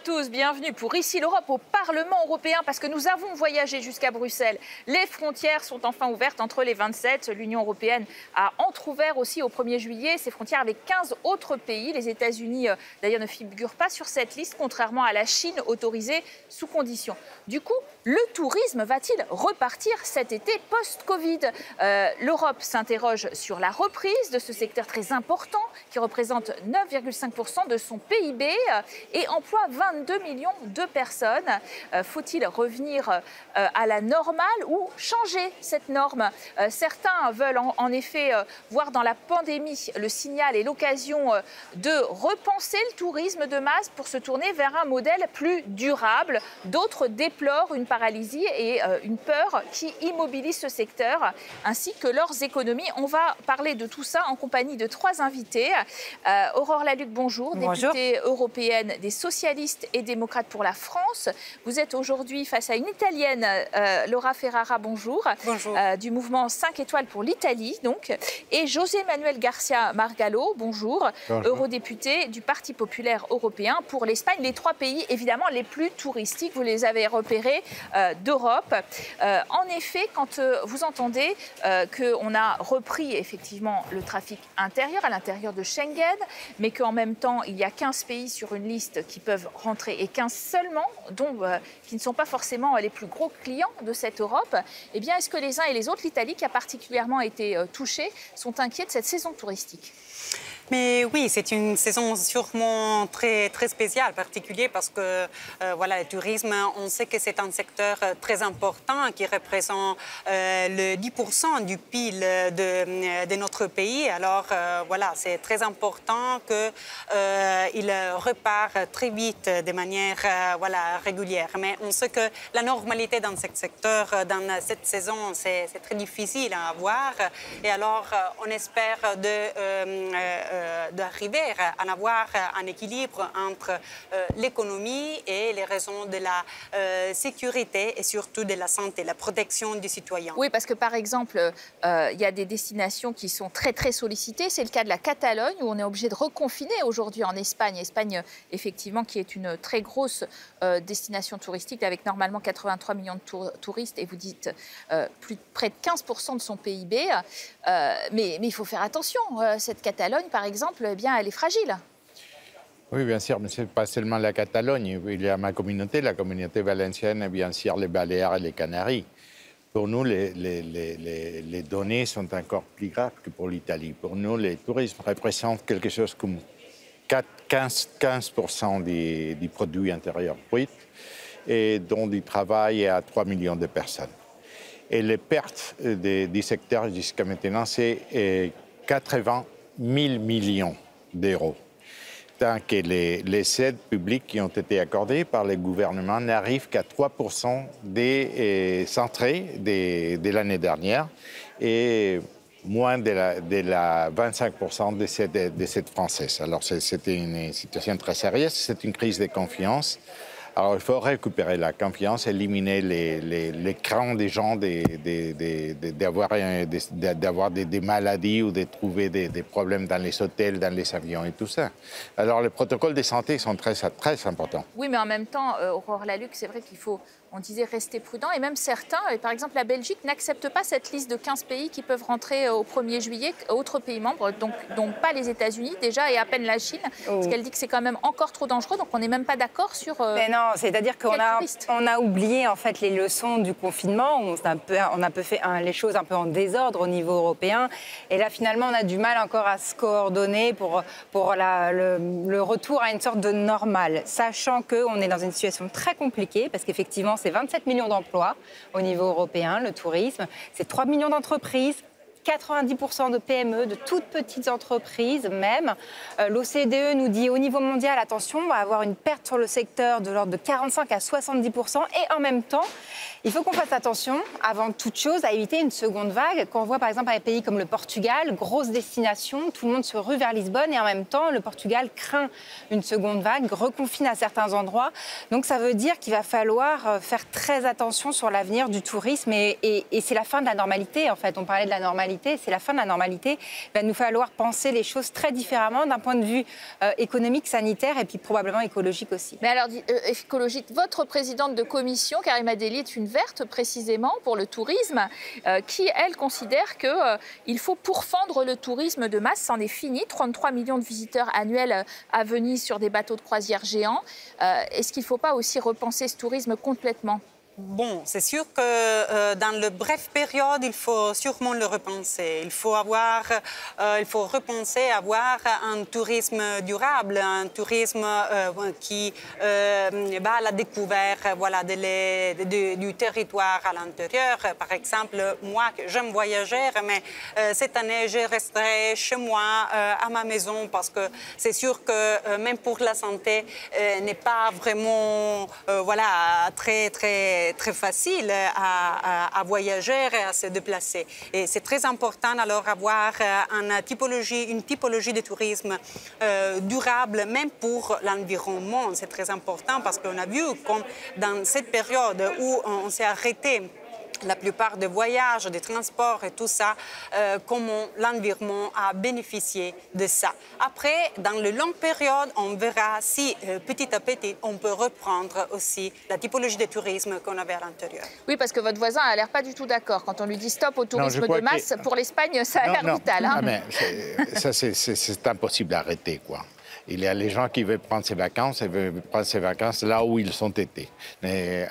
tous, bienvenue pour Ici l'Europe au Parlement européen parce que nous avons voyagé jusqu'à Bruxelles. Les frontières sont enfin ouvertes entre les 27. L'Union européenne a entrouvert aussi au 1er juillet ses frontières avec 15 autres pays. Les États-Unis d'ailleurs ne figurent pas sur cette liste, contrairement à la Chine autorisée sous condition. Du coup, le tourisme va-t-il repartir cet été post-Covid? L'Europe s'interroge sur la reprise de ce secteur très important qui représente 9,5% de son PIB et emploie 22 millions de personnes. Faut-il revenir à la normale ou changer cette norme? Certains veulent en effet voir dans la pandémie le signal et l'occasion de repenser le tourisme de masse pour se tourner vers un modèle plus durable. D'autres déplorent une paralysie et une peur qui immobilise ce secteur ainsi que leurs économies. On va parler de tout ça en compagnie de trois invités. Aurore Lalucq, bonjour, députée européenne des socialistes et démocrates pour la France. Vous êtes aujourd'hui face à une Italienne, Laura Ferrara, bonjour. Bonjour. Du mouvement 5 étoiles pour l'Italie, donc. Et José Manuel Garcia Margallo, bonjour, eurodéputé du Parti populaire européen pour l'Espagne. Les trois pays, évidemment, les plus touristiques, vous les avez repérés d'Europe. En effet, quand vous entendez qu'on a repris effectivement le trafic intérieur à l'intérieur de Schengen, mais qu'en même temps, il y a 15 pays sur une liste qui peuvent rentrer et 15 seulement, dont, qui ne sont pas forcément les plus gros clients de cette Europe, eh bien, est-ce que les uns et les autres, l'Italie qui a particulièrement été touchée, sont inquiets de cette saison touristique ? Mais oui, c'est une saison sûrement très spéciale, particulière parce que voilà, le tourisme, on sait que c'est un secteur très important qui représente le 10% du PIB de notre pays. Alors voilà, c'est très important qu'il repart très vite de manière voilà, régulière. Mais on sait que la normalité dans ce secteur, dans cette saison, c'est très difficile à avoir. Et alors, on espère d'arriver à avoir un équilibre entre l'économie et les raisons de la sécurité et surtout de la santé, la protection des citoyens. Oui, parce que par exemple, il y a des destinations qui sont très sollicitées. C'est le cas de la Catalogne où on est obligé de reconfiner aujourd'hui en Espagne. Espagne, effectivement, qui est une très grosse destination touristique avec normalement 83 millions de touristes et vous dites près de 15% de son PIB. Mais il faut faire attention. Cette Catalogne, par exemple, eh bien, elle est fragile. Oui, bien sûr, mais ce n'est pas seulement la Catalogne. Il y a ma communauté, la communauté valencienne, et bien sûr les Baléares et les Canaries. Pour nous, les données sont encore plus graves que pour l'Italie. Pour nous, le tourisme représente quelque chose comme 15% du produit intérieur brut et dont du travail à 3 millions de personnes. Et les pertes du secteur jusqu'à maintenant, c'est 80 000 millions d'euros. Tant que les aides publiques qui ont été accordées par le gouvernement n'arrivent qu'à 3% des entrées de l'année dernière et moins de la 25% des aides françaises. Alors c'était une situation très sérieuse, c'est une crise de confiance. Alors, il faut récupérer la confiance, éliminer les craintes des gens d'avoir des maladies ou de trouver des problèmes dans les hôtels, dans les avions et tout ça. Alors, les protocoles de santé sont très importants. Oui, mais en même temps, Aurore Lalucq, c'est vrai qu'il faut, on disait, rester prudent. Et même certains, par exemple la Belgique, n'acceptent pas cette liste de 15 pays qui peuvent rentrer au 1er juillet, autres pays membres, donc pas les États-Unis déjà, et à peine la Chine, parce qu'elle dit que c'est quand même encore trop dangereux, donc on n'est même pas d'accord sur... Mais non, c'est-à-dire qu'on a oublié en fait les leçons du confinement, on a fait les choses un peu en désordre au niveau européen, et là finalement on a du mal encore à se coordonner pour le retour à une sorte de normal, sachant qu'on est dans une situation très compliquée, parce qu'effectivement c'est 27 millions d'emplois au niveau européen, le tourisme, c'est 3 millions d'entreprises, 90% de PME, de toutes petites entreprises même. L'OCDE nous dit au niveau mondial, attention, on va avoir une perte sur le secteur de l'ordre de 45 à 70%. Et en même temps, il faut qu'on fasse attention, avant toute chose, à éviter une seconde vague. Quand on voit par exemple un pays comme le Portugal, grosse destination, tout le monde se rue vers Lisbonne et en même temps, le Portugal craint une seconde vague, reconfine à certains endroits. Donc ça veut dire qu'il va falloir faire très attention sur l'avenir du tourisme et c'est la fin de la normalité en fait. On parlait de la normalité normalité, c'est la fin de la normalité. Il va nous falloir penser les choses très différemment d'un point de vue économique, sanitaire et puis probablement écologique aussi. Mais alors, écologique, votre présidente de commission, Karima Delli, est une verte précisément pour le tourisme, qui, elle, considère qu'il faut pourfendre le tourisme de masse. C'en est fini, 33 millions de visiteurs annuels à Venise sur des bateaux de croisière géants. Est-ce qu'il ne faut pas aussi repenser ce tourisme complètement ? Bon, c'est sûr que dans le bref période, il faut sûrement le repenser. Il faut repenser avoir un tourisme durable, un tourisme qui va à la découverte du territoire à l'intérieur. Par exemple, moi, j'aime voyager, mais cette année, je resterai chez moi, à ma maison, parce que c'est sûr que même pour la santé, n'est pas vraiment très facile à voyager et à se déplacer. Et c'est très important alors avoir une typologie de tourisme durable, même pour l'environnement. C'est très important parce qu'on a vu comme dans cette période où on s'est arrêté la plupart des voyages, des transports et tout ça, comment l'environnement a bénéficié de ça. Après, dans le longue période, on verra si petit à petit, on peut reprendre aussi la typologie de tourisme qu'on avait à l'intérieur. Oui, parce que votre voisin n'a l'air pas du tout d'accord. Quand on lui dit stop au tourisme de masse, pour l'Espagne, ça a l'air vital. Hein. Ah, mais ça, c'est impossible d'arrêter, quoi. Il y a les gens qui veulent prendre ses vacances et veulent prendre ses vacances là où ils sont été.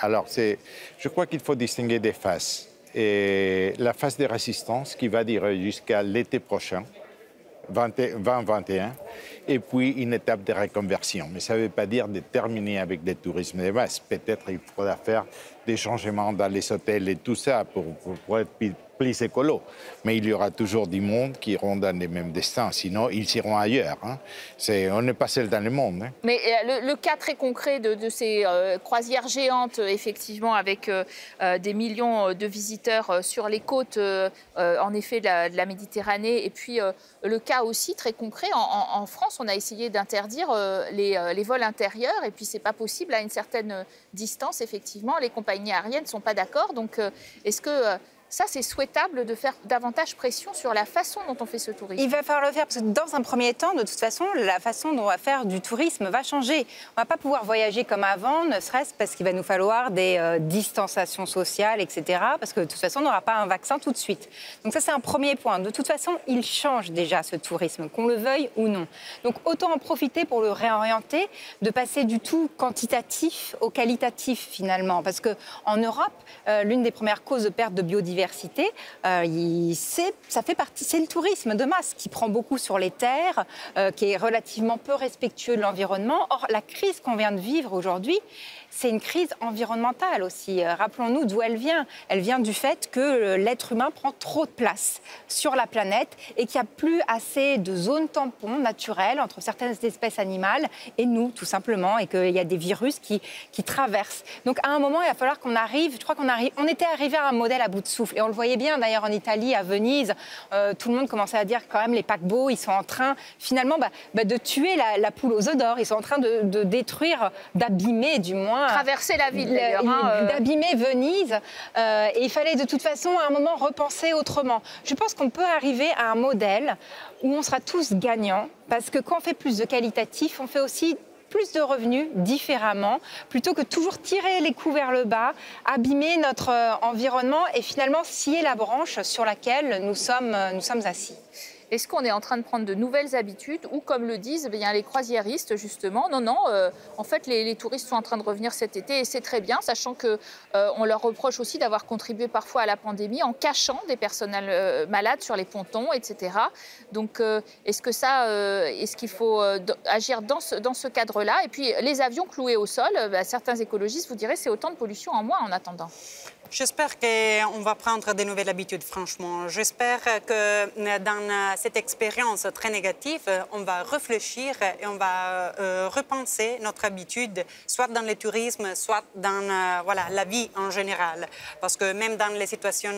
Alors, je crois qu'il faut distinguer des phases. Et la phase de résistance qui va durer jusqu'à l'été prochain, 2021, et puis une étape de reconversion. Mais ça ne veut pas dire de terminer avec des tourismes de masse. Peut-être qu'il faudra faire des changements dans les hôtels et tout ça pour être plus écolo. Mais il y aura toujours du monde qui iront dans les mêmes destins. Sinon, ils iront ailleurs. Hein. On n'est pas seul dans le monde. Hein. Mais le cas très concret de ces croisières géantes, effectivement, avec des millions de visiteurs sur les côtes, en effet, de la Méditerranée, et puis le cas aussi très concret, en France, on a essayé d'interdire les vols intérieurs, et puis c'est pas possible à une certaine distance, effectivement. Les compagnies aériennes ne sont pas d'accord. Donc, est-ce que ça, c'est souhaitable de faire davantage pression sur la façon dont on fait ce tourisme? Il va falloir le faire parce que dans un premier temps, de toute façon, la façon dont on va faire du tourisme va changer. On ne va pas pouvoir voyager comme avant, ne serait-ce parce qu'il va nous falloir des distanciations sociales, etc. Parce que de toute façon, on n'aura pas un vaccin tout de suite. Donc ça, c'est un premier point. De toute façon, il change déjà ce tourisme, qu'on le veuille ou non. Donc autant en profiter pour le réorienter, de passer du tout quantitatif au qualitatif finalement. Parce qu'en Europe, l'une des premières causes de perte de biodiversité, ça fait partie, c'est le tourisme de masse qui prend beaucoup sur les terres, qui est relativement peu respectueux de l'environnement. Or, la crise qu'on vient de vivre aujourd'hui, c'est une crise environnementale aussi. Rappelons-nous d'où elle vient. Elle vient du fait que l'être humain prend trop de place sur la planète et qu'il n'y a plus assez de zones tampons naturelles entre certaines espèces animales et nous, tout simplement, et qu'il y a des virus qui traversent. Donc, à un moment, il va falloir qu'on arrive, je crois on était arrivé à un modèle à bout de souffle. Et on le voyait bien, d'ailleurs, en Italie, à Venise, tout le monde commençait à dire quand même les paquebots, ils sont en train, finalement, de tuer la poule aux œufs d'or. Ils sont en train de détruire, d'abîmer, du moins, traverser la ville, d'ailleurs. D'abîmer Venise. Et il fallait de toute façon, à un moment, repenser autrement. Je pense qu'on peut arriver à un modèle où on sera tous gagnants, parce que quand on fait plus de qualitatif, on fait aussi plus de revenus différemment, plutôt que toujours tirer les coups vers le bas, abîmer notre environnement et finalement scier la branche sur laquelle nous sommes assis. Est-ce qu'on est en train de prendre de nouvelles habitudes ou, comme le disent les croisiéristes, justement, non, en fait, les touristes sont en train de revenir cet été et c'est très bien, sachant qu'on leur reproche aussi d'avoir contribué parfois à la pandémie en cachant des personnels malades sur les pontons, etc. Donc, est-ce qu'il faut agir dans ce cadre-là? Et puis, les avions cloués au sol, certains écologistes vous diraient c'est autant de pollution en moins en attendant. J'espère qu'on va prendre de nouvelles habitudes, franchement. J'espère que dans cette expérience très négative, on va réfléchir et on va repenser notre habitude, soit dans le tourisme, soit dans la vie en général. Parce que même dans les situations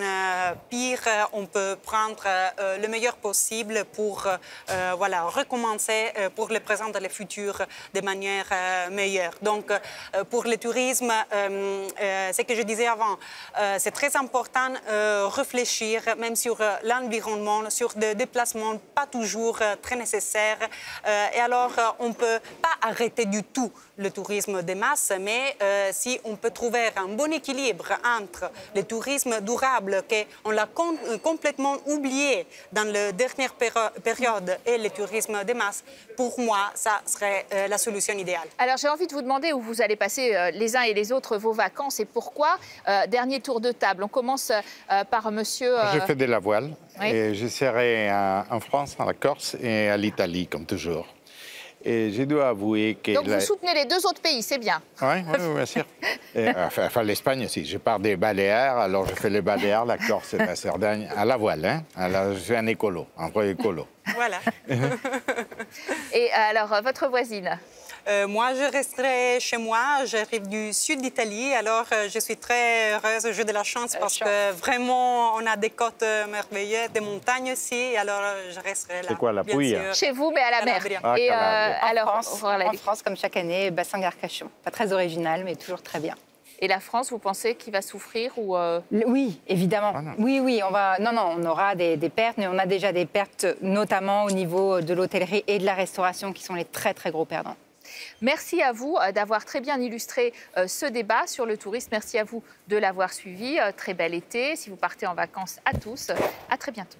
pires, on peut prendre le meilleur possible pour recommencer pour le présent et le futur de manière meilleure. Donc, pour le tourisme, ce que je disais avant, c'est très important de réfléchir même sur l'environnement, sur des déplacements pas toujours très nécessaires. Et alors, on ne peut pas arrêter du tout le tourisme de masse, mais si on peut trouver un bon équilibre entre le tourisme durable, qu'on l'a complètement oublié dans la dernière période, et le tourisme de masse, pour moi, ça serait la solution idéale. Alors, j'ai envie de vous demander où vous allez passer les uns et les autres vos vacances et pourquoi. Dernier tour de table. On commence par monsieur... Je fais de la voile Oui. et je serai en France, en Corse et à l'Italie, comme toujours. Et je dois avouer que... Donc, vous soutenez les deux autres pays, c'est bien. Oui, bien sûr. Et, enfin, l'Espagne aussi. Je pars des Baléares, alors je fais les Baléares, la Corse et la Cerdagne à la voile. Hein. Alors, je suis un écolo, un vrai écolo. Voilà. Et alors, votre voisine? Moi, je resterai chez moi. J'arrive du sud d'Italie, alors je suis très heureuse. J'ai de la chance parce que vraiment, on a des côtes merveilleuses, des montagnes aussi. Alors, je resterai là. C'est quoi, la bien Pouille? sûr. Chez vous, mais à la mer. Ah, Et Calabria. alors, En France, comme chaque année, bassin d'Arcachon. Pas très original, mais toujours très bien. et la France, vous pensez qu'il va souffrir ou Oui, évidemment. Ah non. Oui, on va. Non, on aura des pertes, mais on a déjà des pertes, notamment au niveau de l'hôtellerie et de la restauration, qui sont les très, très gros perdants. Merci à vous d'avoir très bien illustré ce débat sur le tourisme. Merci à vous de l'avoir suivi. Très bel été. Si vous partez en vacances à tous, à très bientôt.